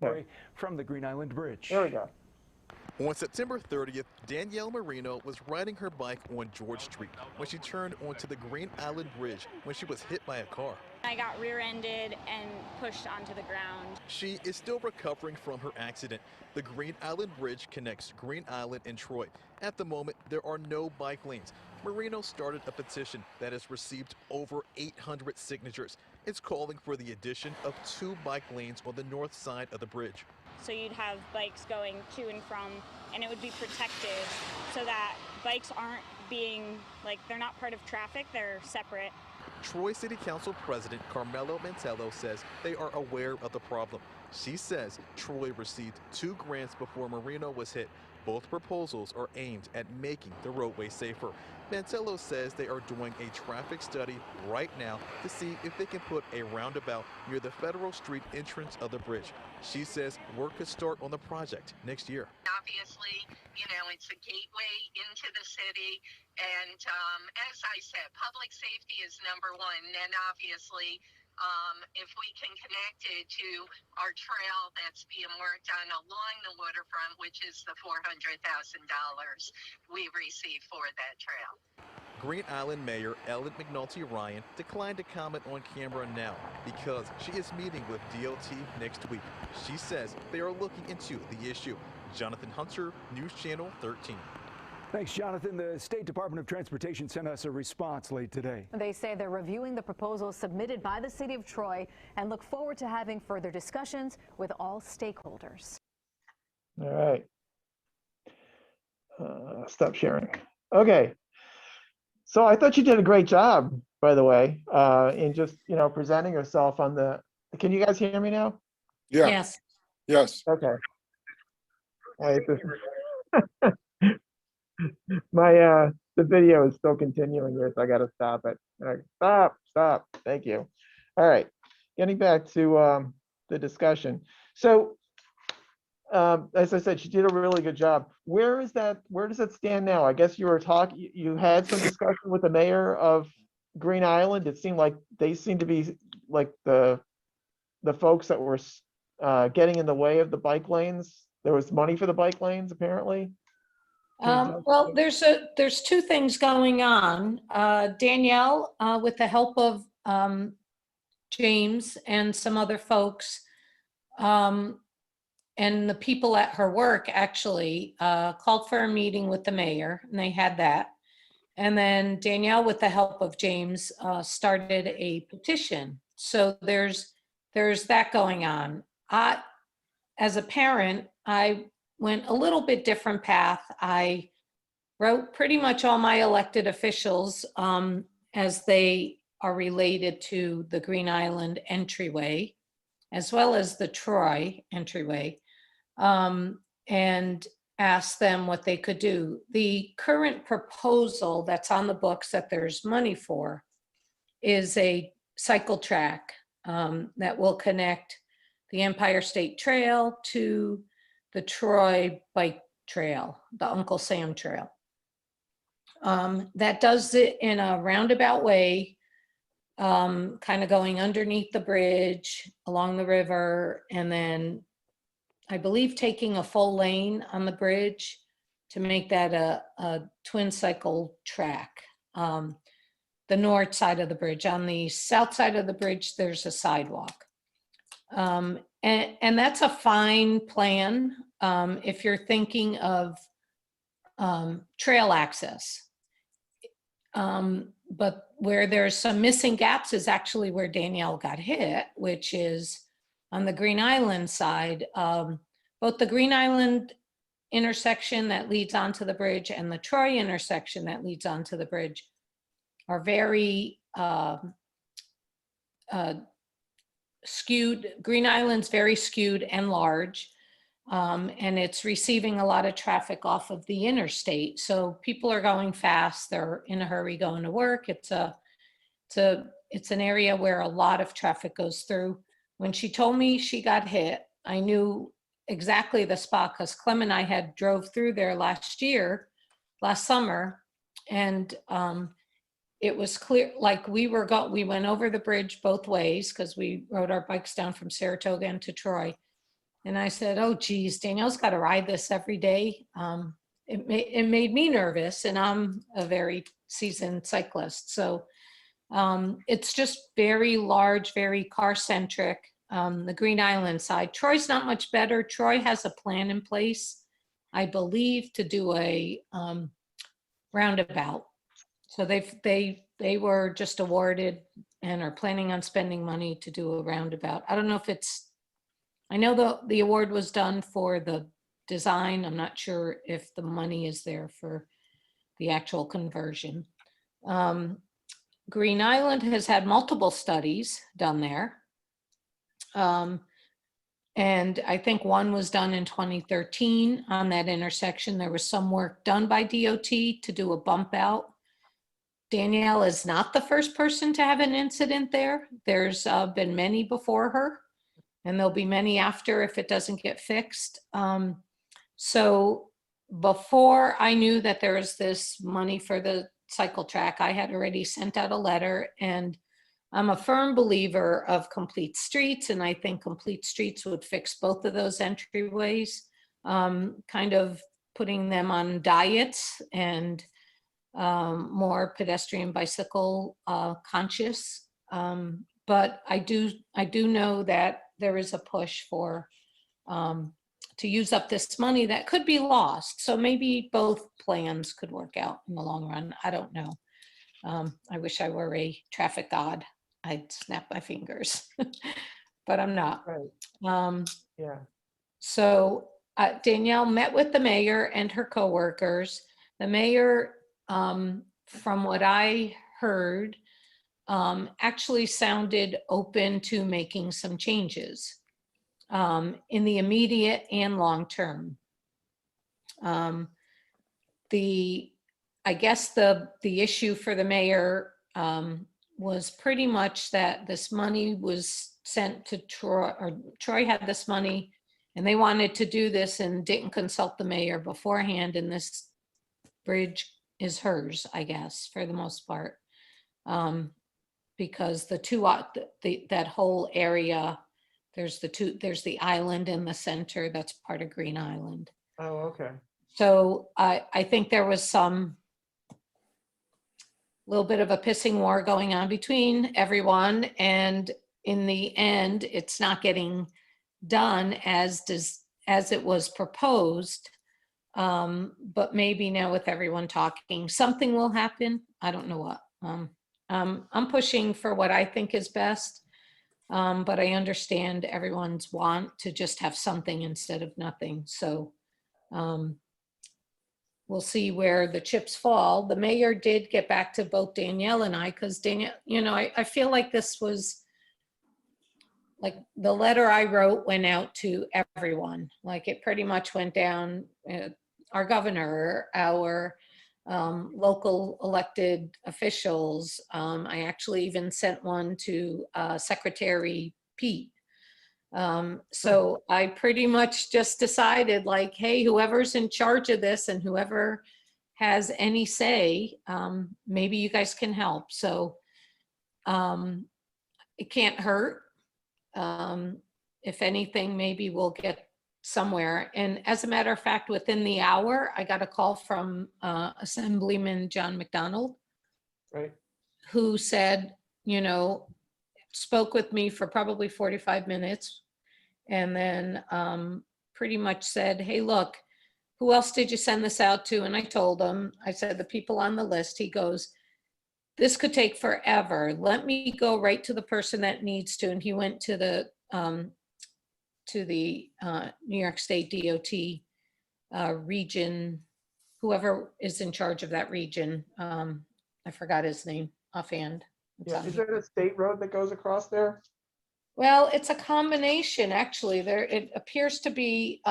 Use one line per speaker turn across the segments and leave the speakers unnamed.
Okay. From the Green Island Bridge.
There we go.
On September 30th, Danielle Marino was riding her bike on George Street when she turned onto the Green Island Bridge when she was hit by a car.
I got rear-ended and pushed onto the ground.
She is still recovering from her accident. The Green Island Bridge connects Green Island and Troy. At the moment, there are no bike lanes. Marino started a petition that has received over 800 signatures. It's calling for the addition of 2 bike lanes on the north side of the bridge.
So you'd have bikes going to and from, and it would be protected so that bikes aren't being, like, they're not part of traffic, they're separate.
Troy City Council President Carmelo Mantello says they are aware of the problem. She says Troy received 2 grants before Marino was hit. Both proposals are aimed at making the roadway safer. Mantello says they are doing a traffic study right now to see if they can put a roundabout near the Federal Street entrance of the bridge. She says work could start on the project next year.
Obviously, you know, it's a gateway into the city. And as I said, public safety is number one. And obviously, if we can connect it to our trail that's being worked on along the waterfront, which is the $400,000 we receive for that trail.
Green Island Mayor Ellen McNulty Ryan declined to comment on camera now because she is meeting with DOT next week. She says they are looking into the issue. Jonathan Hunter, News Channel 13.
Thanks, Jonathan. The State Department of Transportation sent us a response late today.
They say they're reviewing the proposals submitted by the city of Troy and look forward to having further discussions with all stakeholders.
All right. Stop sharing. Okay. So I thought you did a great job, by the way, in just, you know, presenting yourself on the, can you guys hear me now?
Yeah.
Yes.
Yes.
Okay. My the video is still continuing here, so I got to stop it. All right, stop. Thank you. All right, getting back to the discussion. So, as I said, she did a really good job. Where does it stand now? I guess you were talking. You had some discussion with the mayor of Green Island. It seemed like they seemed to be like the folks that were getting in the way of the bike lanes. There was money for the bike lanes, apparently.
Well, there's 2 things going on. Danielle, with the help of James and some other folks, and the people at her work actually called for a meeting with the mayor, and they had that. And then Danielle, with the help of James, started a petition. So there's that going on. As a parent, I went a little bit different path. I wrote pretty much all my elected officials as they are related to the Green Island entryway, as well as the Troy entryway, and asked them what they could do. The current proposal that's on the books that there's money for is a cycle track that will connect the Empire State Trail to the Troy Bike Trail, the Uncle Sam Trail. That does it in a roundabout way, kind of going underneath the bridge, along the river, and then I believe taking a full lane on the bridge to make that a twin cycle track. The north side of the bridge. On the south side of the bridge, there's a sidewalk. And that's a fine plan if you're thinking of trail access. But where there's some missing gaps is actually where Danielle got hit, which is on the Green Island side. Both the Green Island intersection that leads onto the bridge and the Troy intersection that leads onto the bridge are very skewed. Green Island's very skewed and large, and it's receiving a lot of traffic off of the interstate. So people are going fast, they're in a hurry going to work. It's an area where a lot of traffic goes through. When she told me she got hit, I knew exactly the spot because Clem and I had drove through there last summer, and it was clear, like we went over the bridge both ways because we rode our bikes down from Saratoga into Troy. And I said, oh, geez, Danielle's got to ride this every day. It made me nervous, and I'm a very seasoned cyclist. So it's just very large, very car centric. The Green Island side. Troy's not much better. Troy has a plan in place, I believe, to do a roundabout. So they were just awarded and are planning on spending money to do a roundabout. I don't know if it's, I know the award was done for the design. I'm not sure if the money is there for the actual conversion. Green Island has had multiple studies done there. And I think one was done in 2013 on that intersection. There was some work done by DOT to do a bump out. Danielle is not the first person to have an incident there. There's been many before her, and there'll be many after if it doesn't get fixed. So before I knew that there was this money for the cycle track, I had already sent out a letter, and I'm a firm believer of complete streets, and I think complete streets would fix both of those entryways, kind of putting them on diets and more pedestrian bicycle conscious. But I do know that there is a push for to use up this money that could be lost. So maybe both plans could work out in the long run. I don't know. I wish I were a traffic god. I'd snap my fingers, but I'm not.
Right. Yeah.
So Danielle met with the mayor and her coworkers. The mayor, from what I heard, actually sounded open to making some changes in the immediate and long term. I guess the issue for the mayor was pretty much that this money was sent to Troy, or Troy had this money and they wanted to do this and didn't consult the mayor beforehand, and this bridge is hers, I guess, for the most part. Because that whole area, there's the island in the center that's part of Green Island.
Oh, okay.
So I think there was some little bit of a pissing war going on between everyone, and in the end, it's not getting done as it was proposed. But maybe now with everyone talking, something will happen. I don't know what. I'm pushing for what I think is best, but I understand everyone's want to just have something instead of nothing. So we'll see where the chips fall. The mayor did get back to both Danielle and I, because Danielle, I feel like this was like the letter I wrote went out to everyone. Like it pretty much went down, our governor, our local elected officials. I actually even sent one to Secretary Pete. So I pretty much just decided like, hey, whoever's in charge of this and whoever has any say, maybe you guys can help. So it can't hurt. If anything, maybe we'll get somewhere. And as a matter of fact, within the hour, I got a call from Assemblyman John McDonald,
Right.
who said, spoke with me for probably 45 minutes. And then pretty much said, hey, look, who else did you send this out to? And I told him, I said, the people on the list. He goes, this could take forever. Let me go right to the person that needs to. And he went to the New York State DOT region, whoever is in charge of that region. I forgot his name offhand.
Yeah. Is there a state road that goes across there?
Well, it's a combination, actually. It appears to be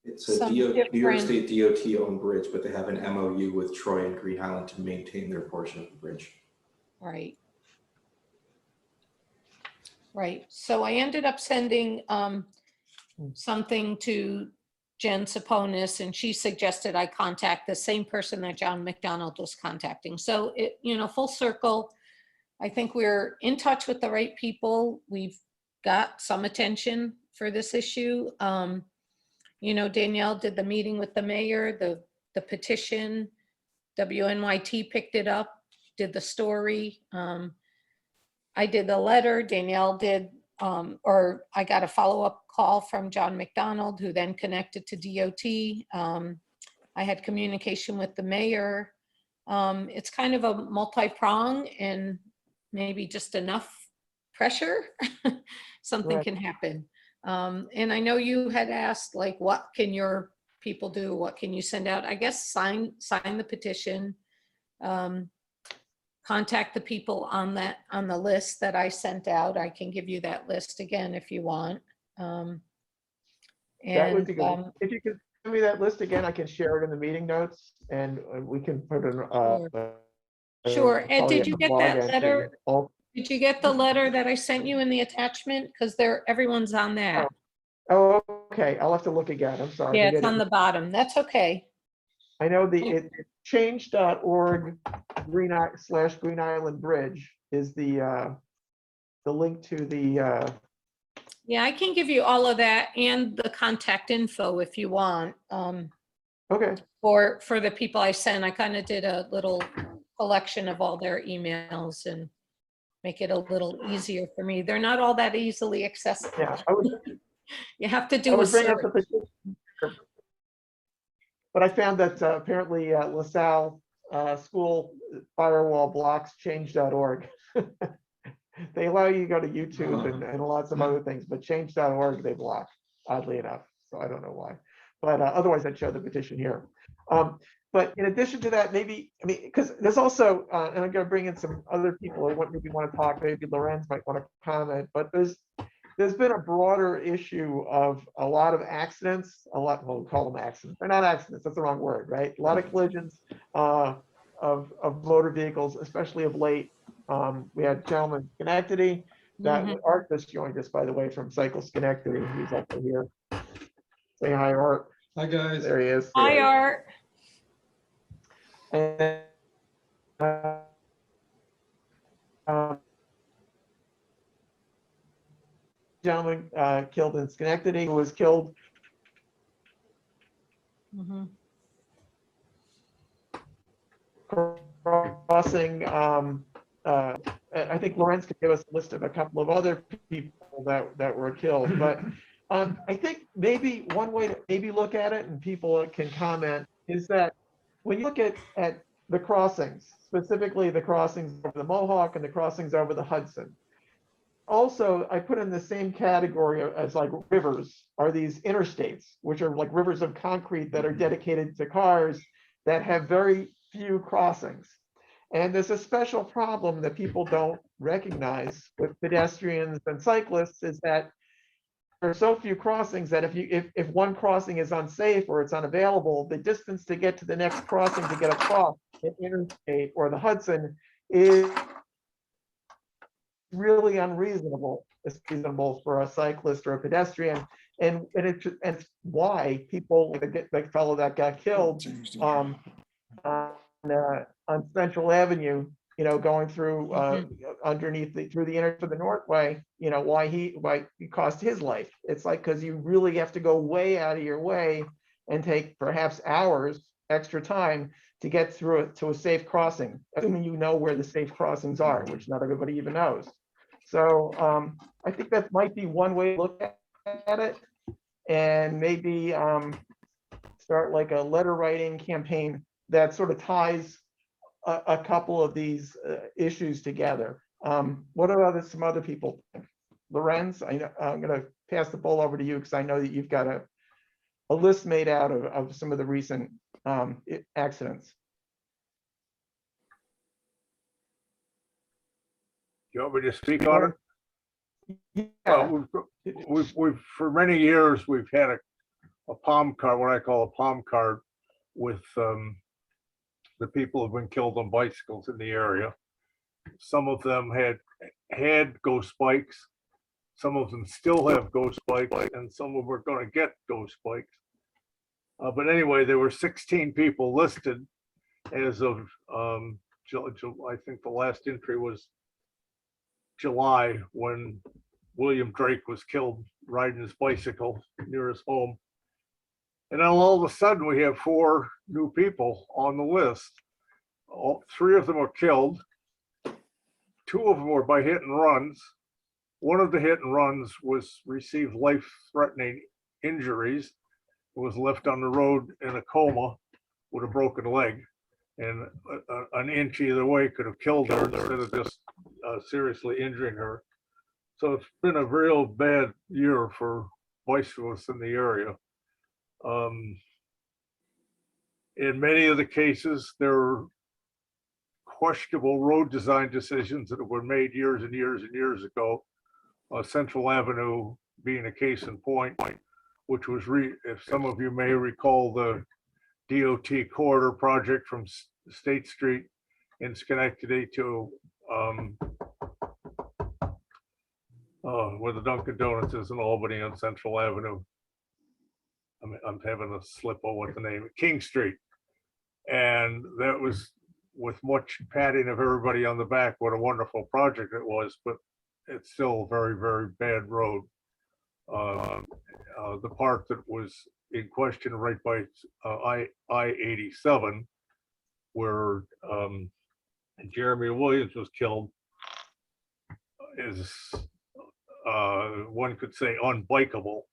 it's a New York State DOT owned bridge, but they have an MOU with Troy and Green Island to maintain their portion of the bridge.
Right. Right. So I ended up sending something to Jen Saponis, and she suggested I contact the same person that John McDonald was contacting. So it, full circle. I think we're in touch with the right people. We've got some attention. for this issue. You know, Danielle did the meeting with the mayor, the petition, WNYT picked it up, did the story. I did the letter, Danielle did, or I got a follow-up call from John McDonald, who then connected to DOT. I had communication with the mayor. It's kind of a multi-prong, and maybe just enough pressure, something
Right.
can happen. And I know you had asked, like, what can your people do? What can you send out? I guess sign the petition. Contact the people on the list that I sent out. I can give you that list again if you want.
That would be good. If you could send me that list again, I can share it in the meeting notes, and we can put it.
Sure. Ed,
probably
did you
a
get
blog
that
entry.
letter?
All-
Did you get the letter that I sent you in the attachment? Because everyone's on that.
Oh, okay. I'll have to look again. I'm sorry.
Yeah,
Maybe I
it's on
didn't-
the bottom. That's okay.
I know change.org /Green Island Bridge is the link to the,
Yeah, I can give you all of that and the contact info if you want.
okay.
For the people I sent, I kind of did a little collection of all their emails and make it a little easier for me. They're not all that easily accessible.
Yeah,
You have to
I
do a
was bringing up
search.
the petition, but I found that apparently LaSalle school firewall blocks change.org. They allow you to go to YouTube and lots of other things, but change.org they block, oddly enough. So I don't know why. But otherwise, I'd show the petition here. But in addition to that, maybe, I mean, because there's also, and I'm going to bring in some other people who maybe want to talk, maybe Lorenz might want to comment, but there's been a broader issue of a lot of accidents, well, we call them accidents. They're not accidents, that's the wrong word, right? A lot of collisions of motor vehicles, especially of late. We had a gentleman in Schenectady that Art just joined us, by the way, from Cycle Schenectady. He's also here. Say hi, Art.
Hi, guys.
There he is.
Hi, Art.
And gentleman killed in Schenectady who was killed crossing. I think Lorenz could give us a list of a couple of other people that were killed, but I think maybe one way to maybe look at it, and people can comment, is that when you look at the crossings, specifically the crossings over the Mohawk and the crossings over the Hudson, also I put in the same category as like rivers are these interstates, which are like rivers of concrete that are dedicated to cars that have very few crossings. And there's a special problem that people don't recognize with pedestrians and cyclists, is that there are so few crossings that if one crossing is unsafe or it's unavailable, the distance to get to the next crossing to get across the interstate or the Hudson is really unreasonable. It's reasonable for a cyclist or a pedestrian, and it's why people like the fellow that got killed on Central Avenue, you know, going through underneath through the Northway, you know, why it cost his life. It's like, because you really have to go way out of your way and take perhaps hours extra time to get through it to a safe crossing, assuming you know where the safe crossings are, which not everybody even knows. So I think that might be one way to look at it, and maybe start like a letter writing campaign that sort of ties a couple of these issues together. What are some other people think? Lorenz, I'm going to pass the ball over to you because I know that you've got a list made out of some of the recent accidents.
You want me to speak on it?
Yeah.
We've for many years we've had a palm card, what I call a palm card, with the people who've been killed on bicycles in the area. Some of them had ghost bikes, some of them still have ghost bikes, and some of them are going to get ghost bikes. But anyway, there were 16 people listed as of I think the last entry was July, when William Drake was killed riding his bicycle near his home. And then all of a sudden, we have 4 new people on the list. 3 of them were killed. 2 of them were by hit and runs. One of the hit and runs received life-threatening injuries. Was left on the road in a coma with a broken leg, and an inch either way could have killed her instead of just seriously injuring her. So it's been a real bad year for bicyclists in the area. In many of the cases, there are questionable road design decisions that were made years and years and years ago. Central Avenue being a case in point, which was, if some of you may recall, the DOT corridor project from State Street in Schenectady to where the Dunkin' Donuts is in Albany on Central Avenue. I'm having a slip on what the name, King Street. And that was with much patting of everybody on the back, what a wonderful project it was, but it's still a very, very bad road. The part that was in question right by I-87, where Jeremy Williams was killed, is one could say unbikeable.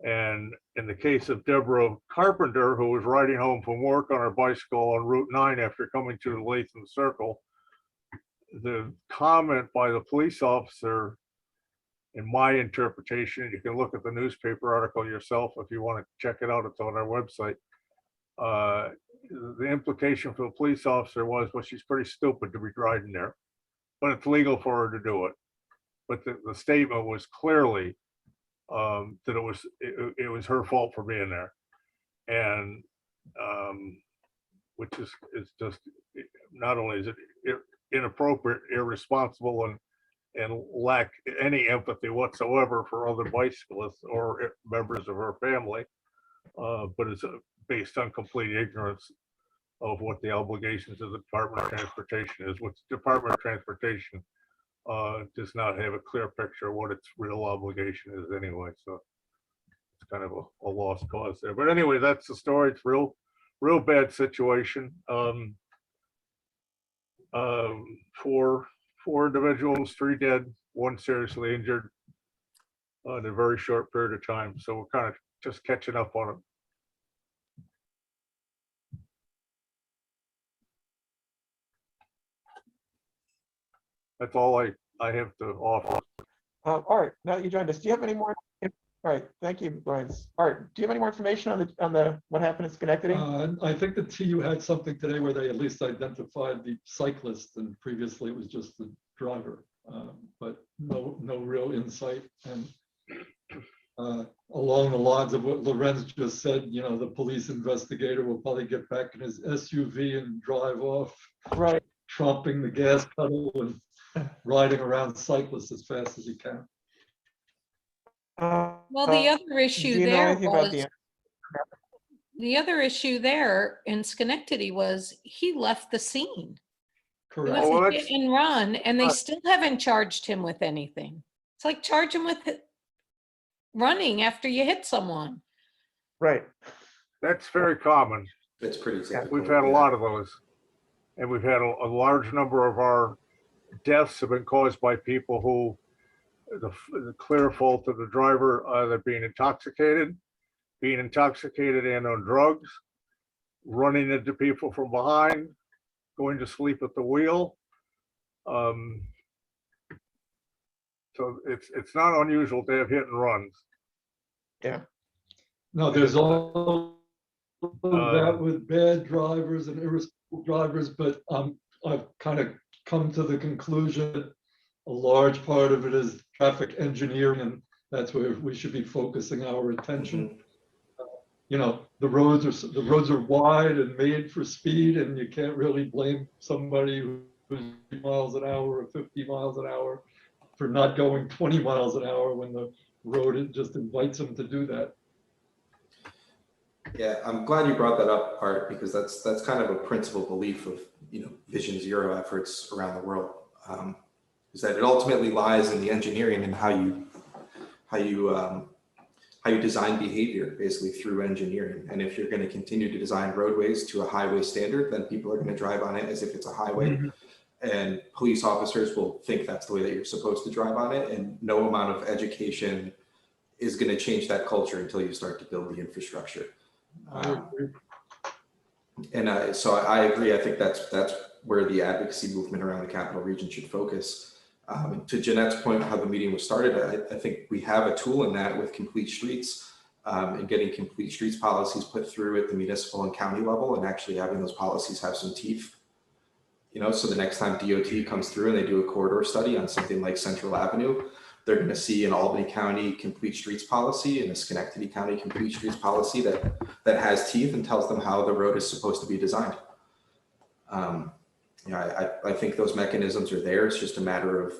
And in the case of Deborah Carpenter, who was riding home from work on her bicycle on Route 9 after coming to the Latham Circle, the comment by the police officer, in my interpretation, you can look at the newspaper article yourself if you want to check it out, it's on our website. The implication for the police officer was, well, she's pretty stupid to be riding there, but it's legal for her to do it. But the statement was clearly that it was her fault for being there, and which is just, not only is it inappropriate, irresponsible, and lack any empathy whatsoever for other bicyclists or members of her family, but it's based on complete ignorance of what the obligations of the Department of Transportation is, which the Department of Transportation does not have a clear picture of what its real obligation is anyway. So it's kind of a lost cause there. But anyway, that's the story. It's real bad situation. Four individuals, 3 dead, 1 seriously injured in a very short period of time. So we're kind of just catching up on it. That's all I have to offer.
All right, now that you joined us, do you have any more? All right, thank you, Brian. Art, do you have any more information on the what happened in Schenectady?
I think the TU had something today where they at least identified the cyclist, and previously it was just the driver, but no real insight. And along the lines of what Lorenz just said, you know, the police investigator will probably get back in his SUV and drive off,
right,
chopping the gas pedal and riding around cyclists as fast as he can.
Well, the other issue there was, the other issue there in Schenectady was he left the scene.
Correct.
It was a hit and run, and they still haven't charged him with anything. It's like charge him with running after you hit someone.
Right.
That's very common.
It's pretty typical.
We've had a lot of those, and we've had a large number of our deaths have been caused by people who the clear fault of the driver, either being intoxicated and on drugs, running into people from behind, going to sleep at the wheel. So it's not unusual to have hit and runs.
Yeah.
No, there's all that with bad drivers and irresponsible drivers, but I've kind of come to the conclusion a large part of it is traffic engineering, and that's where we should be focusing our attention.
Mm-hmm.
You know, the roads are wide and made for speed, and you can't really blame somebody who's 50 miles an hour or 50 miles an hour for not going 20 miles an hour when the road just invites them to do that.
Yeah, I'm glad you brought that up, Art, because that's kind of a principal belief of, you know, Vision Zero efforts around the world, is that it ultimately lies in the engineering and how how you design behavior basically through engineering. And if you're going to continue to design roadways to a highway standard, then people are going to drive on it as if it's a highway. And police officers will think that's the way that you're supposed to drive on it. And no amount of education is going to change that culture until you start to build the infrastructure. So I agree. I think that's where the advocacy movement around the capital region should focus. To Jeanette's point, how the meeting was started, I think we have a tool in that with complete streets and getting complete streets policies put through at the municipal and county level, and actually having those policies have some teeth. You know, so the next time DOT comes through and they do a corridor study on something like Central Avenue, they're going to see an Albany County complete streets policy and a Schenectady County complete streets policy that has teeth and tells them how the road is supposed to be designed. I think those mechanisms are there. It's just a matter of,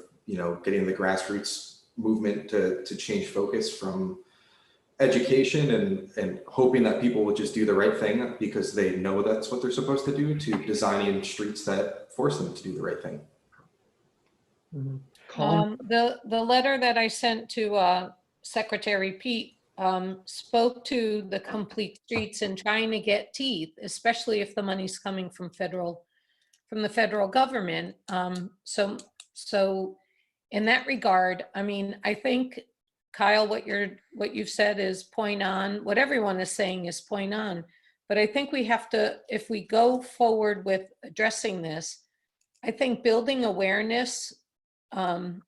getting the grassroots movement to change focus from education and hoping that people will just do the right thing because they know that's what they're supposed to do, to designing streets that force them to do the right thing.
The letter that I sent to Secretary Pete spoke to the complete streets and trying to get teeth, especially if the money's coming from the federal government. So in that regard, I mean, I think, Kyle, what you've said is point on. What everyone is saying is point on. But I think we have to, if we go forward with addressing this, I think building awareness with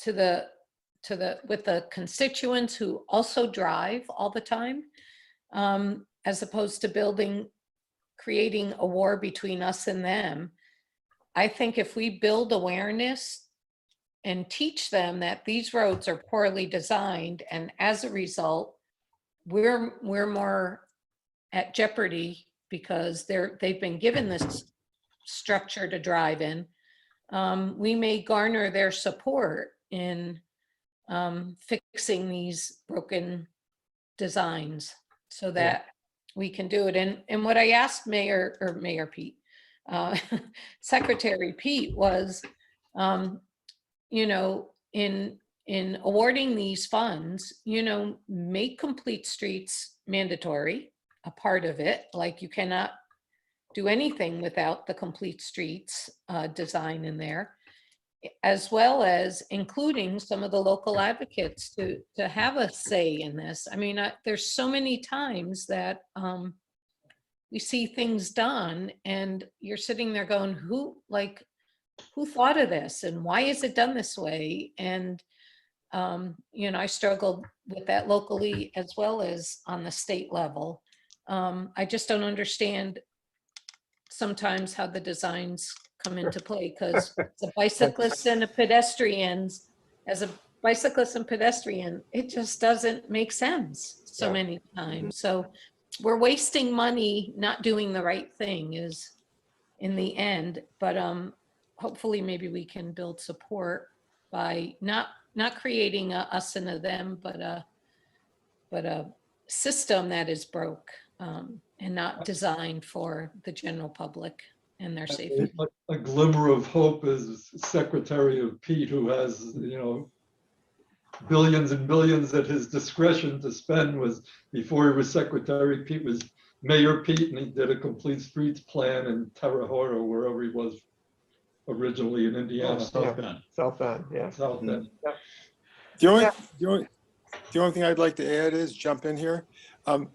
the constituents who also drive all the time, as opposed to creating a war between us and them. I think if we build awareness and teach them that these roads are poorly designed, and as a result, we're more at jeopardy because they've been given this structure to drive in, we may garner their support in fixing these broken designs so that we can do it. And what I asked Mayor Pete, Secretary Pete was, in awarding these funds, make complete streets mandatory, a part of it. Like, you cannot do anything without the complete streets design in there, as well as including some of the local advocates to have a say in this. I mean, there's so many times that we see things done and you're sitting there going, who thought of this and why is it done this way? And, I struggled with that locally as well as on the state level. I just don't understand sometimes how the designs come into play, because the bicyclists and the pedestrians, as a bicyclist and pedestrian, it just doesn't make sense so many times. So we're wasting money not doing the right thing is in the end, but hopefully maybe we can build support by not creating a us and a them, but a system that is broke and not designed for the general public and their safety.
A glimmer of hope is Secretary of Pete, who has, billions and billions at his discretion to spend. Was before he was Secretary Pete was Mayor Pete, and he did a complete streets plan in Terre Haute, or wherever he was originally in Indiana.
South Bend. Yeah.
The only thing I'd like to add is jump in here.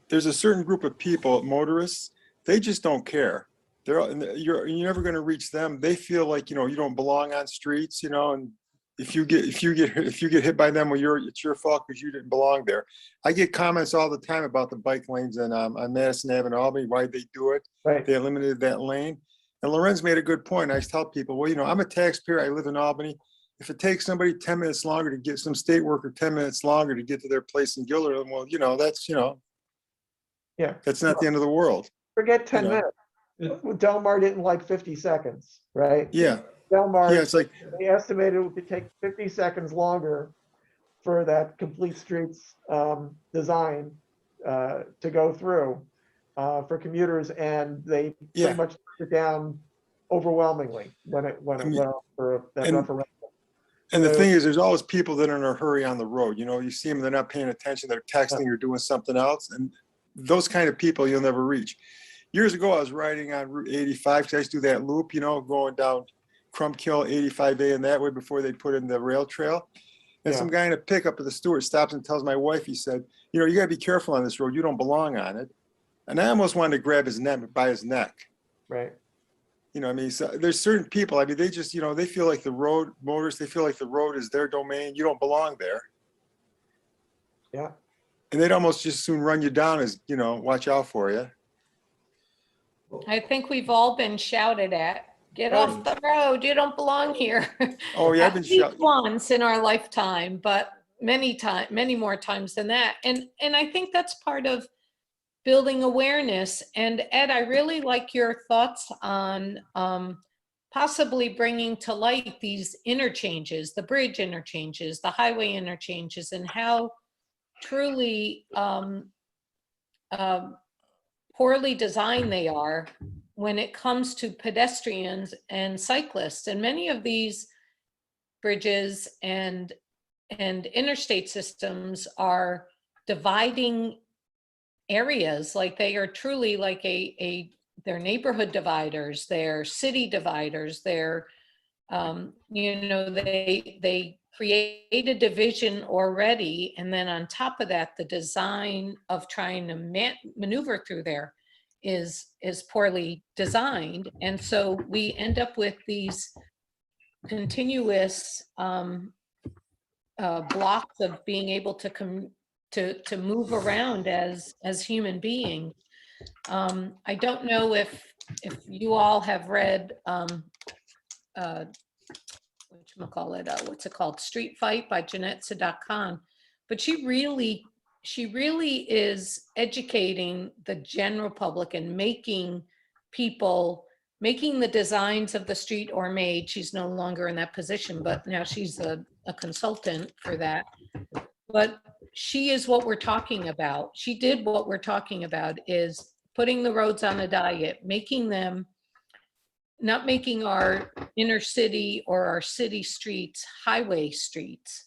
There's a certain group of people, motorists, they just don't care. You're never going to reach them. They feel like, you don't belong on streets, and if you get hit by them, well, it's your fault because you didn't belong there. I get comments all the time about the bike lanes and on Madison Avenue, Albany, why they do it.
Right.
They eliminated that lane. And Lorenz made a good point. I tell people, well, I'm a taxpayer. I live in Albany. If it takes somebody 10 minutes longer to get some state worker 10 minutes longer to get to their place in Gilderland, well, that's, that's not the end of the world.
Forget 10 minutes. Delmar didn't like 50 seconds, right?
Yeah.
Delmar,
it's like
they estimated it would take 50 seconds longer for that complete streets design to go through for commuters, and they pretty much took it down overwhelmingly when it went up for that referendum.
And the
So-
thing is, there's always people that are in a hurry on the road. You know, you see them, they're not paying attention, they're texting or doing something else. And those kind of people you'll never reach. Years ago, I was riding on Route 85 because I used to do that loop, you know, going down Crumpkill 85A and that way before they put in the rail trail. And
Yeah.
some guy in a pickup at the Stewart stops and tells my wife, he said, you know, you gotta be careful on this road. You don't belong on it. And I almost wanted to grab his neck, by his neck.
Right.
You know, I mean, so there's certain people, I mean, they just, you know, they feel like the road, motorists, they feel like the road is their domain. You don't belong there.
Yeah.
And they'd almost just soon run you down as, you know, watch out for you.
I think we've all been shouted at. Get off the road. You don't belong here.
Oh, yeah, I've
At
been
least
shouted.
once in our lifetime, but many more times than that. And I think that's part of building awareness. And Ed, I really like your thoughts on possibly bringing to light these interchanges, the bridge interchanges, the highway interchanges, and how truly poorly designed they are when it comes to pedestrians and cyclists. And many of these bridges and interstate systems are dividing areas. Like they are truly like they're neighborhood dividers, they're city dividers, they're you know, they create a division already, and then on top of that, the design of trying to maneuver through there is poorly designed. And so we end up with these continuous blocks of being able to move around as human beings. I don't know if you all have read what's it called? Street Fight by Jeanette Sadat Khan, but she really is educating the general public and making the designs of the street or made. She's no longer in that position, but now she's a consultant for that. But she is what we're talking about. She did what we're talking about, is putting the roads on a diet, making them, not making our inner city or our city streets highway streets.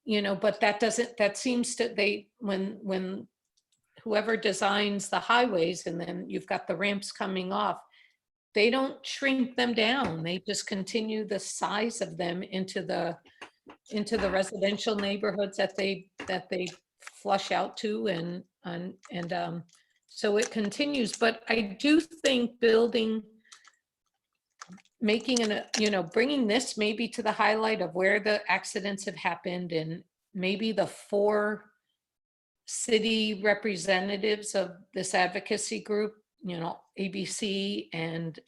You know, but that seems to, when whoever designs the highways and then you've got the ramps coming off, they don't shrink them down. They just continue the size of them into the residential neighborhoods that they flush out to, and so it continues. But I do think bringing this maybe to the highlight of where the accidents have happened, and maybe the 4 city representatives of this advocacy group, you know, ABC and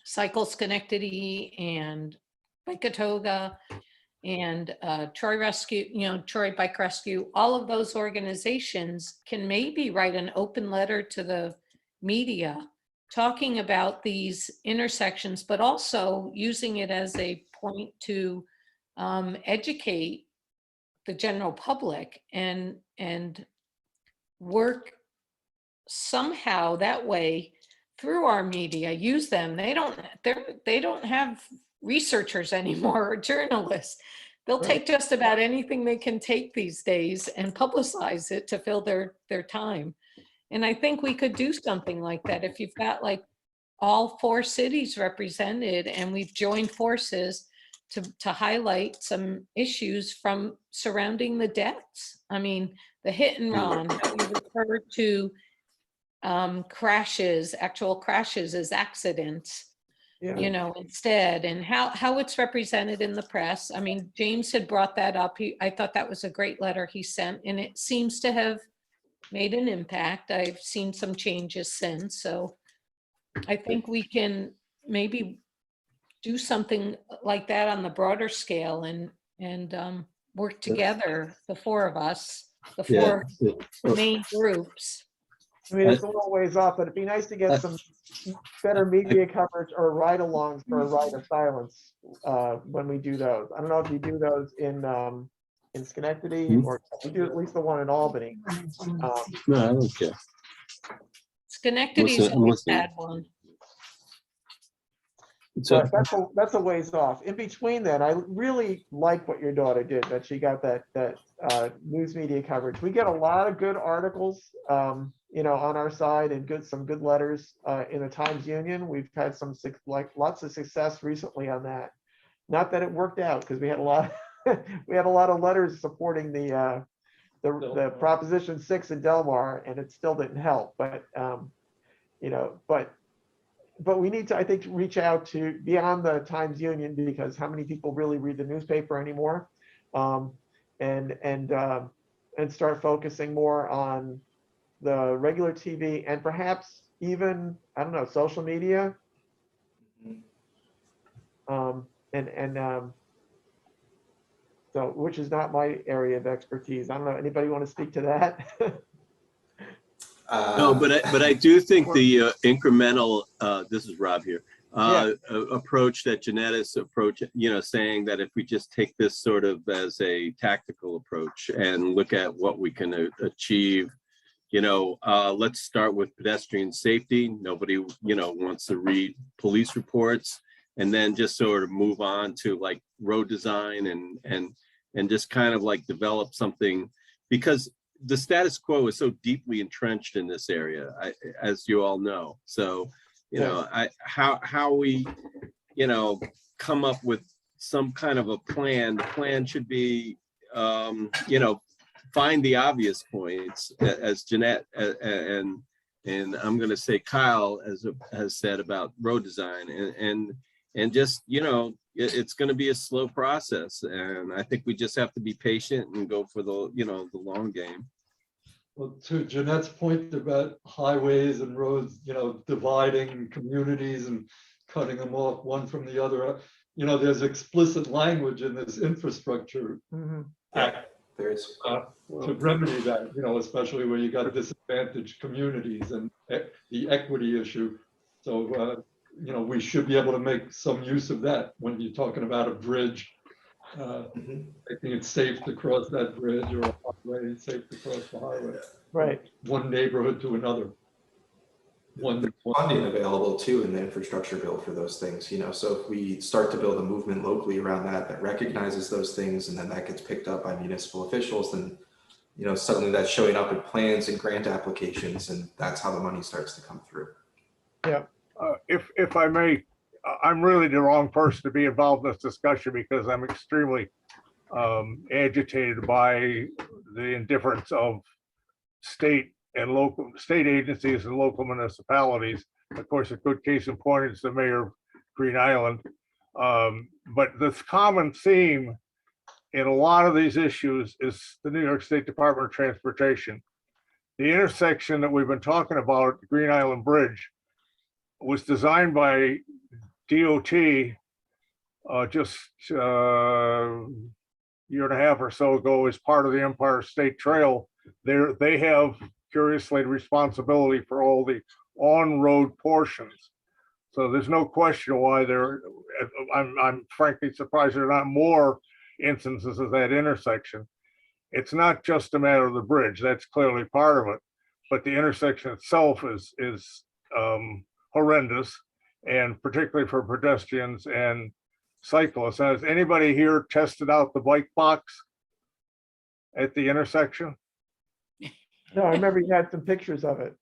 Cycle Schenectady and Biketoga and Troy Rescue, you know, Troy Bike Rescue, all of those organizations can maybe write an open letter to the media talking about these intersections, but also using it as a point to educate the general public and work somehow that way through our media. Use them. They don't have researchers anymore or journalists. They'll take just about anything they can take these days and publicize it to fill their time. And I think we could do something like that if you've got like all 4 cities represented and we've joined forces to highlight some issues from surrounding the deaths. I mean, the hit and run, we refer to crashes, actual crashes as accidents, you know, instead, and how it's represented in the press. I mean, James had brought that up. I thought that was a great letter he sent, and it seems to have made an impact. I've seen some changes since, so I think we can maybe do something like that on the broader scale and work together, the 4 of us, the 4 main groups.
I mean, it's a little ways off, but it'd be nice to get some better media coverage or ride-alongs for a ride of silence when we do those. I don't know if you do those in Schenectady or you do at least the one in Albany.
No, I don't care.
Schenectady's always had one.
So,
But that's a ways off. In between that, I really like what your daughter did, that she got that news media coverage. We get a lot of good articles, you know, on our side, and some good letters in the Times Union. We've had lots of success recently on that. Not that it worked out, because we had a lot of letters supporting the Proposition 6 in Delmar, and it still didn't help. But you know, but we need to, I think, reach out to beyond the Times Union, because how many people really read the newspaper anymore? And start focusing more on the regular TV, and perhaps even, I don't know, social media. So, which is not my area of expertise. I don't know, anybody want to speak to that?
no, but I do think the incremental, this is Rob here, approach that Jeanette's approach, you know, saying that if we just take this sort of as a tactical approach and look at what we can achieve, you know, let's start with pedestrian safety. Nobody, you know, wants to read police reports, and then just sort of move on to like road design and just kind of like develop something, because the status quo is so deeply entrenched in this area, as you all know. So, you know, how we, you know, come up with some kind of a plan. The plan should be, you know, find the obvious points, as Jeanette and I'm going to say Kyle has said about road design, and just, you know, it's going to be a slow process, and I think we just have to be patient and go for the, you know, the long game.
Well, to Jeanette's point about highways and roads, you know, dividing communities and cutting them off one from the other, you know, there's explicit language in this infrastructure act.
There is.
To remedy that, you know, especially where you got disadvantaged communities and the equity issue. So, you know, we should be able to make some use of that when you're talking about a bridge, making it safe to cross that bridge, or a highway safe to cross the highway.
Right.
One neighborhood to another.
There's funding available too in the infrastructure bill for those things, you know, so if we start to build a movement locally around that recognizes those things, and then that gets picked up by municipal officials, then, you know, suddenly that's showing up in plans and grant applications, and that's how the money starts to come through.
Yeah.
If I may, I'm really the wrong person to be involved in this discussion, because I'm extremely agitated by the indifference of state agencies and local municipalities. Of course, a good case in point is the mayor of Green Island. But this common theme in a lot of these issues is the New York State Department of Transportation. The intersection that we've been talking about, the Green Island Bridge, was designed by DOT just a year and a half or so ago as part of the Empire State Trail. They have, curiously, responsibility for all the on-road portions. So there's no question why I'm frankly surprised there are not more instances of that intersection. It's not just a matter of the bridge, that's clearly part of it, but the intersection itself is horrendous, and particularly for pedestrians and cyclists. Has anybody here tested out the bike box at the intersection?
No, I remember you had some pictures of it.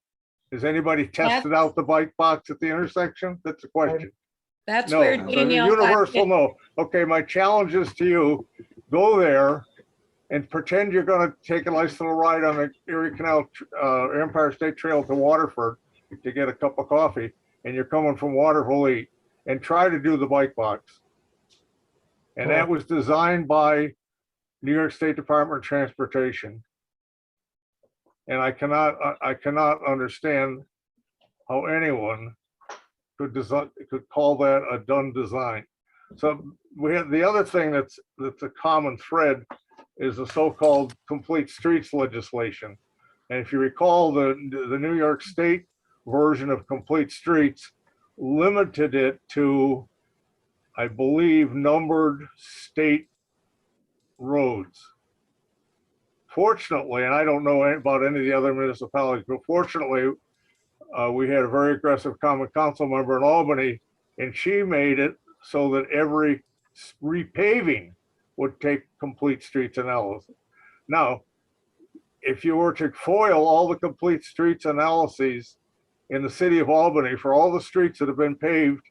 Has anybody tested out the bike box at the intersection? That's the question.
That's
No,
where
so
Danielle.
universal no. Okay, my challenge is to you, go there and pretend you're gonna take a nice little ride on the Erie Canal, Empire State Trail to Waterford to get a cup of coffee, and you're coming from Waterville, and try to do the bike box. And that was designed by New York State Department of Transportation. And I cannot understand how anyone could call that a done design. So we have the other thing that's a common thread is the so-called complete streets legislation. And if you recall, the New York State version of complete streets limited it to, I believe, numbered state roads. Fortunately, and I don't know about any of the other municipalities, but fortunately, we had a very aggressive common council member in Albany And she made it so that every repaving would take complete streets analysis. Now, if you were to foil all the complete streets analyses in the city of Albany for all the streets that have been paved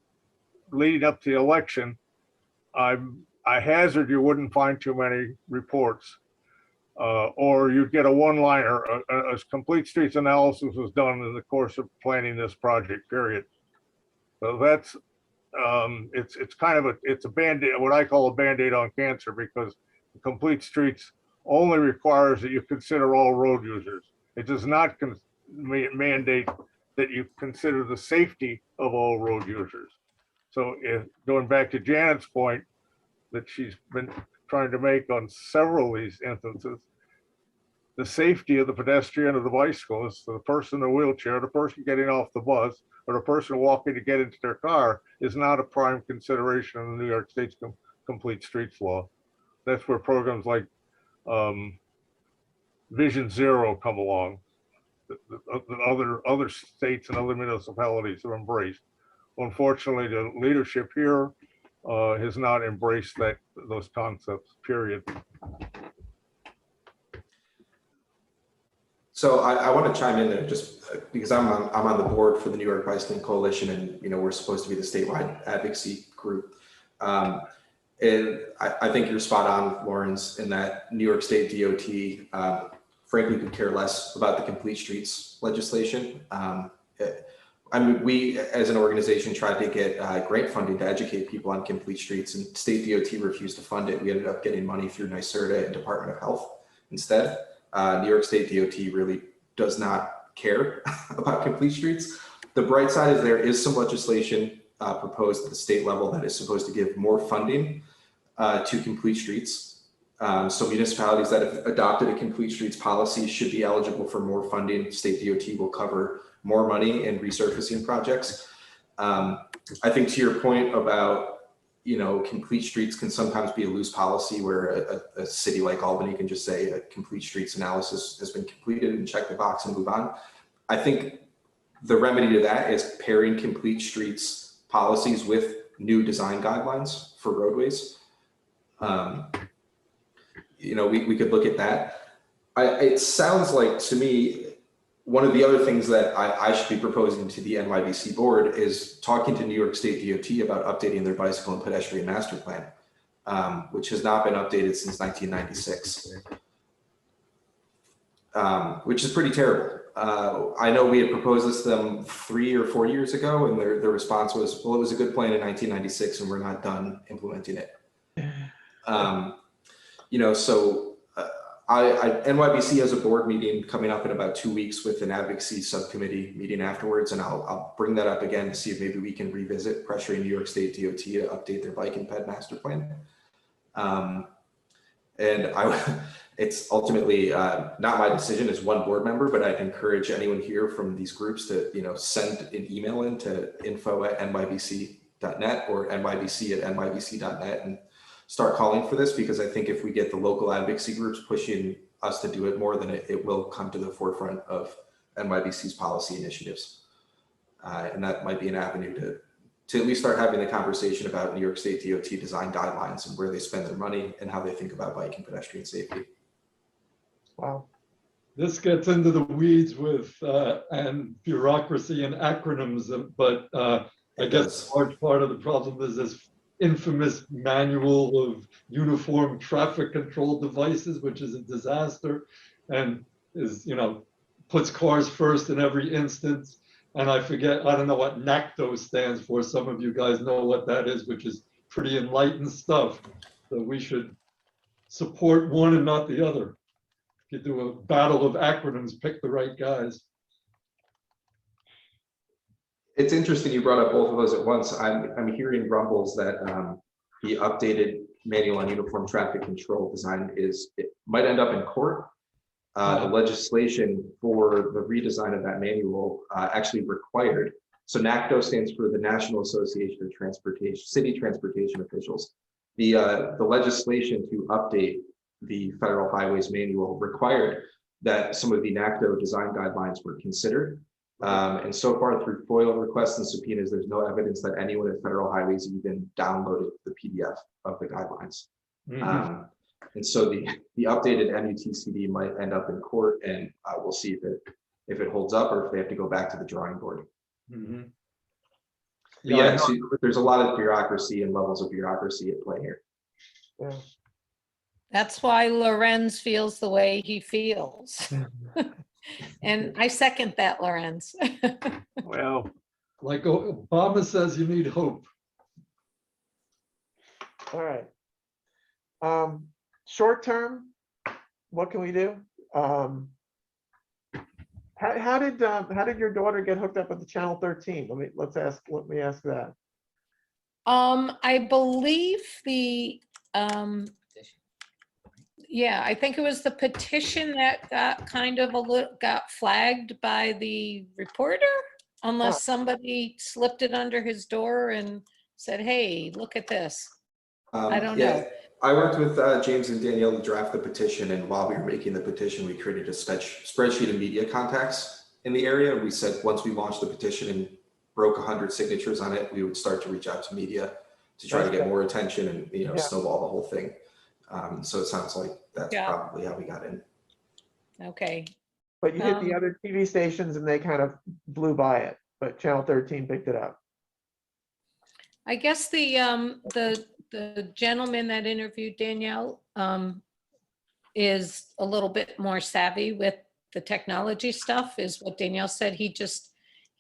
leading up to the election, I hazard you wouldn't find too many reports. Or you'd get a one-liner, a complete streets analysis was done in the course of planning this project, period. So that's, it's kind of it's a Band-Aid, what I call a Band-Aid on cancer, because the complete streets only requires that you consider all road users. It does not mandate that you consider the safety of all road users. So if, going back to Janet's point that she's been trying to make on several of these instances, the safety of the pedestrian or the bicyclist, the person in a wheelchair, the person getting off the bus, or the person walking to get into their car is not a prime consideration in the New York State's complete streets law. That's where programs like Vision Zero come along, that other states and other municipalities have embraced. Unfortunately, the leadership here has not embraced those concepts, period.
So I want to chime in there just because I'm on the board for the New York Bicycle Coalition, and we're supposed to be the statewide advocacy group. And I think you're spot on, Lawrence, in that New York State DOT, frankly, could care less about the complete streets legislation. I mean, we as an organization tried to get grant funding to educate people on complete streets, and state DOT refused to fund it. We ended up getting money through NYSERDA and Department of Health instead. New York State DOT really does not care about complete streets. The bright side is there is some legislation proposed at the state level that is supposed to give more funding to complete streets. So municipalities that have adopted a complete streets policy should be eligible for more funding. State DOT will cover more money in resurfacing projects. I think to your point about, complete streets can sometimes be a loose policy where a city like Albany can just say a complete streets analysis has been completed and check the box and move on. I think the remedy to that is pairing complete streets policies with new design guidelines for roadways. We could look at that. It sounds like to me, one of the other things that I should be proposing to the NYBC board is talking to New York State DOT about updating their bicycle and pedestrian master plan, which has not been updated since 1996, which is pretty terrible. I know we had proposed this to them 3 or 4 years ago, and their response was, well, it was a good plan in 1996 and we're not done implementing it. NYBC has a board meeting coming up in about 2 weeks with an advocacy subcommittee meeting afterwards, and I'll bring that up again to see if maybe we can revisit pressuring New York State DOT to update their bike and ped master plan. It's ultimately not my decision as one board member, but I'd encourage anyone here from these groups to send an email in to info@nybc.net or nybc@nybc.net and start calling for this, because I think if we get the local advocacy groups pushing us to do it more, then it will come to the forefront of NYBC's policy initiatives. And that might be an avenue to at least start having the conversation about New York State DOT design guidelines and where they spend their money and how they think about bike and pedestrian safety.
Wow.
This gets into the weeds with and bureaucracy and acronyms, but I guess a large part of the problem is this infamous manual of uniform traffic control devices, which is a disaster and is, puts cars first in every instance. And I don't know what NACTO stands for. Some of you guys know what that is, which is pretty enlightened stuff. So we should support one and not the other. If you do a battle of acronyms, pick the right guys.
It's interesting you brought up both of those at once. I'm hearing rumbles that the updated manual on uniform traffic control design it might end up in court. The legislation for the redesign of that manual actually required. So NACTO stands for the National Association of City Transportation Officials. The legislation to update the Federal Highways Manual required that some of the NACTO design guidelines were considered. And so far through FOIL requests and subpoenas, there's no evidence that anyone at Federal Highways even downloaded the PDF of the guidelines. And so the updated MUTCD might end up in court, and we'll see if it holds up or if they have to go back to the drawing board. But yeah, so there's a lot of bureaucracy and levels of bureaucracy at play here.
Yeah.
That's why Lorenz feels the way he feels. And I second that, Lorenz.
Well,
Like Obama says, you need hope.
All right. Short term, what can we do? How did your daughter get hooked up with the Channel 13? Let me ask that.
I believe yeah, I think it was the petition that got kind of got flagged by the reporter, unless somebody slipped it under his door and said, hey, look at this. I don't know.
I worked with James and Danielle to draft the petition, and while we were making the petition, we created a spreadsheet of media contacts in the area. We said once we launched the petition and broke 100 signatures on it, we would start to reach out to media to try to get more attention and snowball the whole thing. So it sounds like that's probably how we got in.
Okay.
But you hit the other TV stations and they kind of blew by it, but Channel 13 picked it up.
I guess the gentleman that interviewed Danielle is a little bit more savvy with the technology stuff, is what Danielle said. He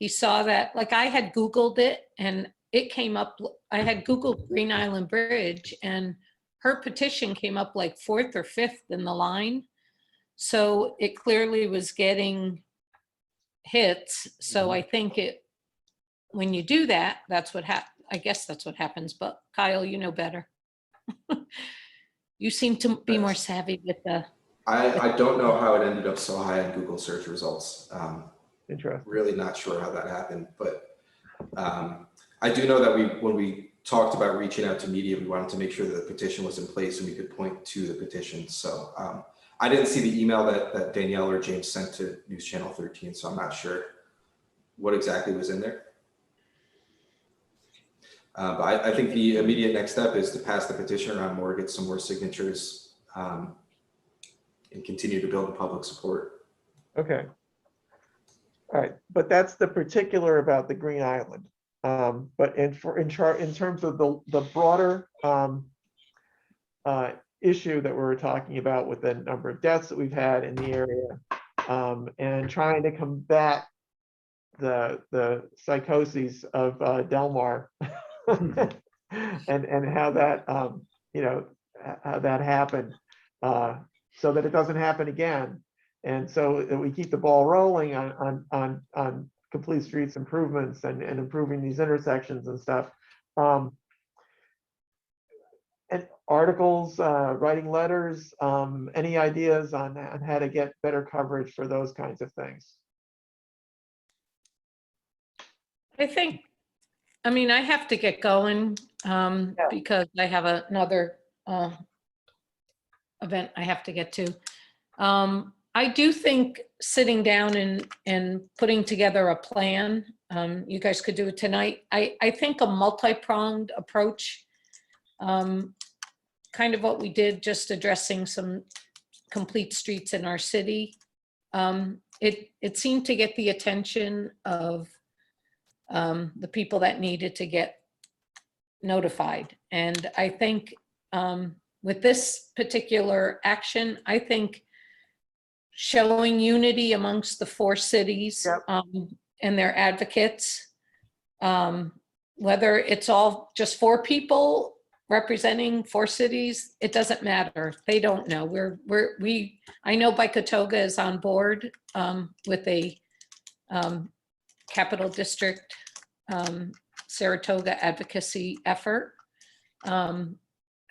saw that, like, I had Googled it and it came up. I had Googled Green Island Bridge and her petition came up like 4th or 5th in the line. So it clearly was getting hits. So I think when you do that, that's what I guess that's what happens. But Kyle, you know better. You seem to be more savvy with the.
I don't know how it ended up so high on Google search results.
Interesting.
Really not sure how that happened, but I do know that when we talked about reaching out to media, we wanted to make sure that the petition was in place and we could point to the petition. So I didn't see the email that Danielle or James sent to News Channel 13, so I'm not sure what exactly was in there. But I think the immediate next step is to pass the petition around more, get some more signatures, and continue to build the public support.
Okay. All right, but that's the particular about the Green Island. But in terms of the broader issue that we were talking about with the number of deaths that we've had in the area, and trying to combat the psychoses of Del Mar, and how that how that happened, so that it doesn't happen again, and so that we keep the ball rolling on complete streets improvements and improving these intersections and stuff. And articles, writing letters, any ideas on how to get better coverage for those kinds of things?
I mean, I have to get going because I have another event I have to get to. I do think sitting down and putting together a plan, you guys could do it tonight. I think a multi-pronged approach, kind of what we did, just addressing some complete streets in our city. It seemed to get the attention of the people that needed to get notified. And I think with this particular action, I think showing unity amongst the 4 cities and their advocates, whether it's all just 4 people representing 4 cities, it doesn't matter. They don't know. I know Bicatoga is on board with a Capital District Saratoga advocacy effort.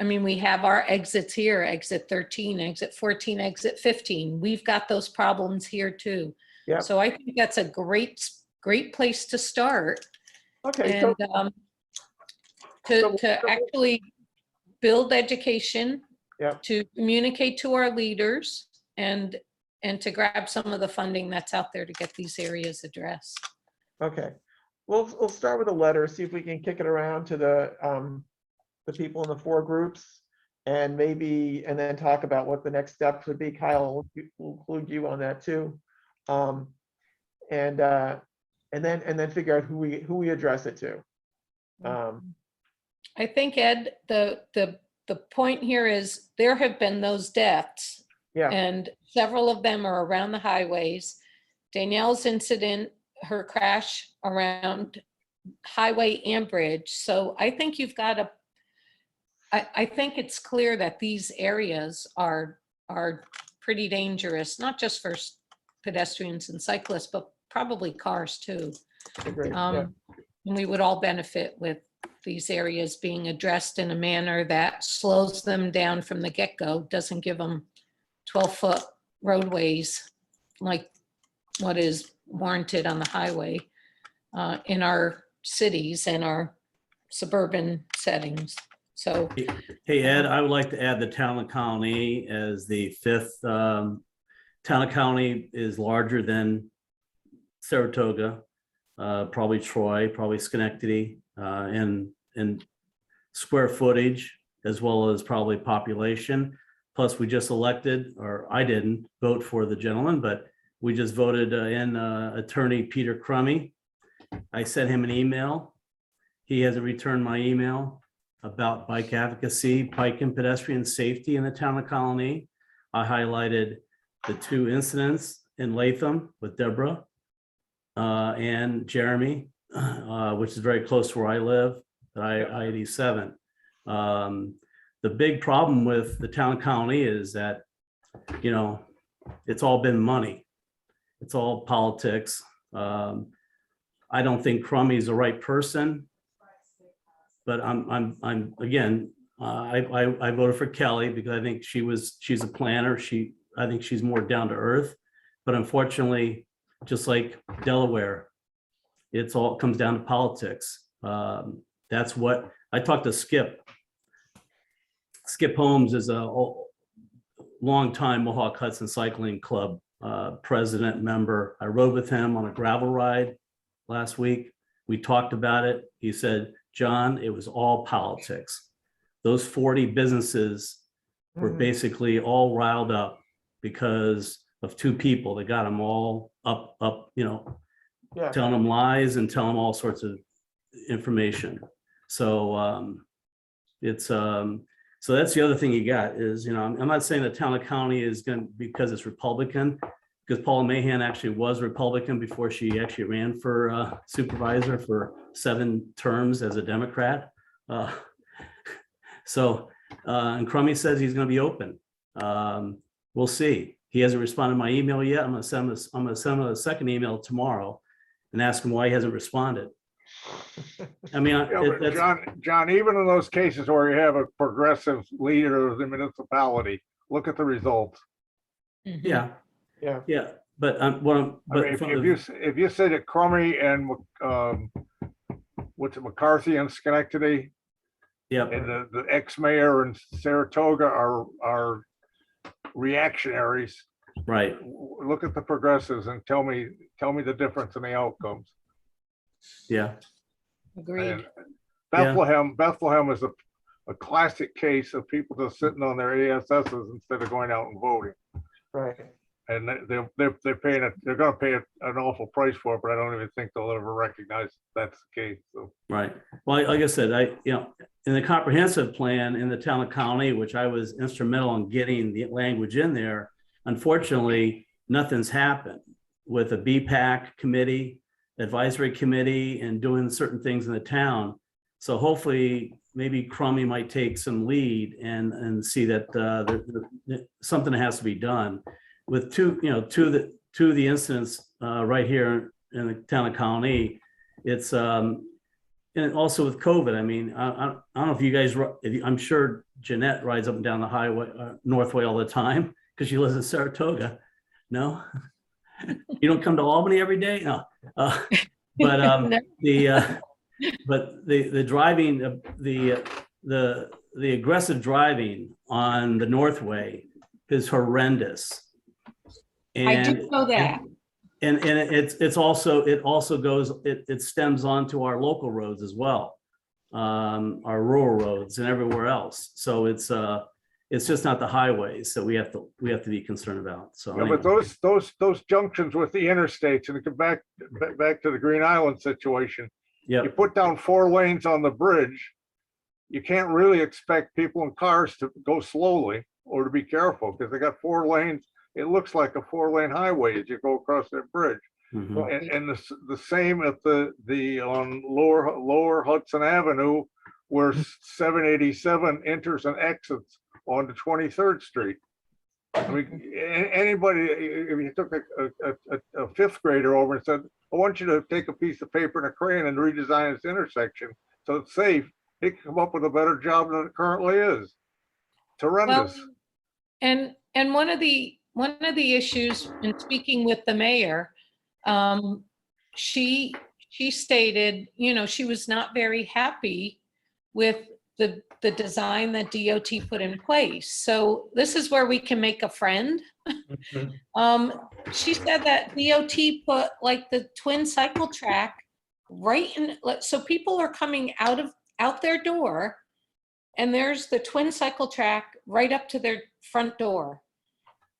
I mean, we have our exits here, exit 13, exit 14, exit 15. We've got those problems here too.
Yeah.
So I think that's a great place to start.
Okay.
And to actually build education, to communicate to our leaders, and and to grab some of the funding that's out there to get these areas addressed.
Okay, we'll start with a letter, see if we can kick it around to the people in the 4 groups, and then talk about what the next steps would be. Kyle, we'll include you on that too. And then figure out who we address it to.
I think, Ed, the point here is there have been those deaths.
Yeah.
And several of them are around the highways. Danielle's incident, her crash around highway and bridge. So I think you've got to, I think it's clear that these areas are pretty dangerous, not just for pedestrians and cyclists, but probably cars too. And we would all benefit with these areas being addressed in a manner that slows them down from the get-go, doesn't give them 12-foot roadways like what is warranted on the highway in our cities and our suburban settings. So,
hey Ed, I would like to add the town of Colony as the 5th. Town of Colony is larger than Saratoga, probably Troy, probably Schenectady, in square footage, as well as probably population. Plus, we just elected, or I didn't vote for the gentleman, but we just voted in attorney Peter Crummy. I sent him an email. He hasn't returned my email about bike advocacy, bike and pedestrian safety in the town of Colony. I highlighted the 2 incidents in Latham with Deborah and Jeremy, which is very close to where I live, I-87. The big problem with the town of Colony is that, you know, it's all been money. It's all politics. I don't think Crummy's the right person, but I'm again, I voted for Kelly because I think she's a planner. I think she's more down to earth, but unfortunately, just like Delaware, it's all comes down to politics. That's what I talked to Skip. Skip Holmes is a longtime Mohawk Hudson Cycling Club president member. I rode with him on a gravel ride last week. We talked about it. He said, John, it was all politics. Those 40 businesses were basically all riled up because of 2 people that got them all up, you know, telling them lies and telling them all sorts of information. So so that's the other thing you got is, you know, I'm not saying the town of County is going to, because it's Republican, because Paula Mayhem actually was Republican before she actually ran for supervisor for 7 terms as a Democrat. And Crummy says he's going to be open. We'll see. He hasn't responded to my email yet. I'm going to send him a second email tomorrow and ask him why he hasn't responded. I mean,
John, even in those cases where you have a progressive leader of the municipality, look at the results.
Yeah. But
if you say that Crummy and McCarthy and Schenectady, and the ex-mayor in Saratoga are reactionaries,
right?
Look at the progressives and tell me the difference in the outcomes.
Yeah.
Agreed.
And Bethlehem is a classic case of people just sitting on their ASSs instead of going out and voting.
Right.
And they're going to pay an awful price for it, but I don't even think they'll ever recognize that's the case. So.
Right. Well, like I said, in the comprehensive plan in the town of County, which I was instrumental in getting the language in there, unfortunately, nothing's happened with a BPAC committee, advisory committee, and doing certain things in the town. So hopefully maybe Crummy might take some lead and see that something has to be done with two of the incidents right here in the town of Colony. It's and also with COVID. I mean, I don't know if you guys, I'm sure Jeanette rides up and down the highway, Northway all the time because she lives in Saratoga. No, you don't come to Albany every day. No, but the driving, the aggressive driving on the Northway is horrendous.
I do know that.
And it also goes, it stems onto our local roads as well, our rural roads and everywhere else. So it's just not the highways that we have to be concerned about. So
Yeah, but those junctions with the interstates, and to come back to the Green Island situation,
yeah,
you put down 4 lanes on the bridge, you can't really expect people in cars to go slowly or to be careful because they got 4 lanes. It looks like a 4-lane highway as you go across that bridge.
Mhm.
And the same at the on lower Hudson Avenue, where 787 enters and exits onto 23rd Street. I mean, anybody, if you took a 5th grader over and said, I want you to take a piece of paper and a crayon and redesign this intersection so it's safe, he can come up with a better job than it currently is. It's horrendous.
Well, and one of the issues in speaking with the mayor, she stated, you know, she was not very happy with the design that DOT put in place. So this is where we can make a friend. She said that DOT put like the twin cycle track right in, so people are coming out their door, and there's the twin cycle track right up to their front door.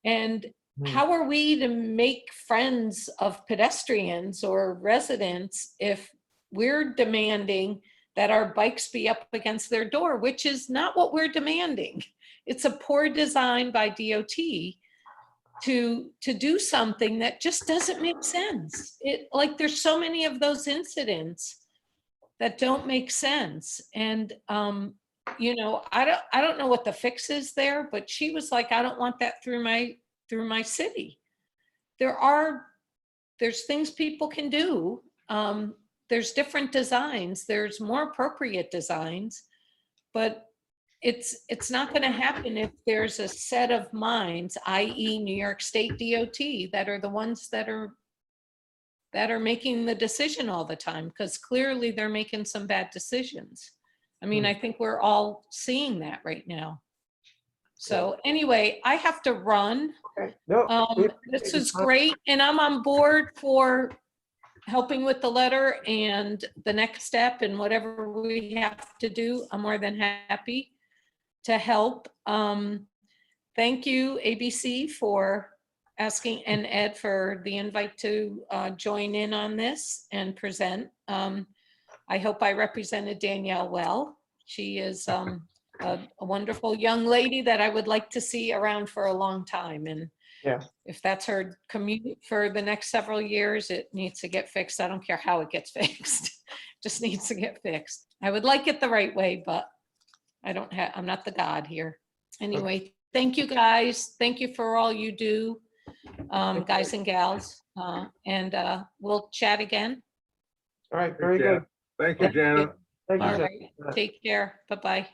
And how are we to make friends of pedestrians or residents if we're demanding that our bikes be up against their door, which is not what we're demanding. It's a poor design by DOT to do something that just doesn't make sense. Like there's so many of those incidents that don't make sense. And you know, I don't know what the fix is there, but she was like, I don't want that through my city. There's things people can do. There's different designs, there's more appropriate designs, but it's not going to happen if there's a set of minds, i.e. New York State DOT, that are the ones that are making the decision all the time, because clearly they're making some bad decisions. I mean, I think we're all seeing that right now. So anyway, I have to run.
Okay. No,
This is great, and I'm on board for helping with the letter and the next step and whatever we have to do. I'm more than happy to help. Thank you, ABC, for asking, and Ed for the invite to join in on this and present. I hope I represented Danielle well. She is a wonderful young lady that I would like to see around for a long time. And
yeah,
if that's her commute for the next several years, it needs to get fixed. I don't care how it gets fixed, just needs to get fixed. I would like it the right way, but I'm not the God here. Anyway, thank you guys. Thank you for all you do, guys and gals. And we'll chat again.
all right, very good.
Thank you, Janet.
Thank you.
All right, take care. Bye-bye.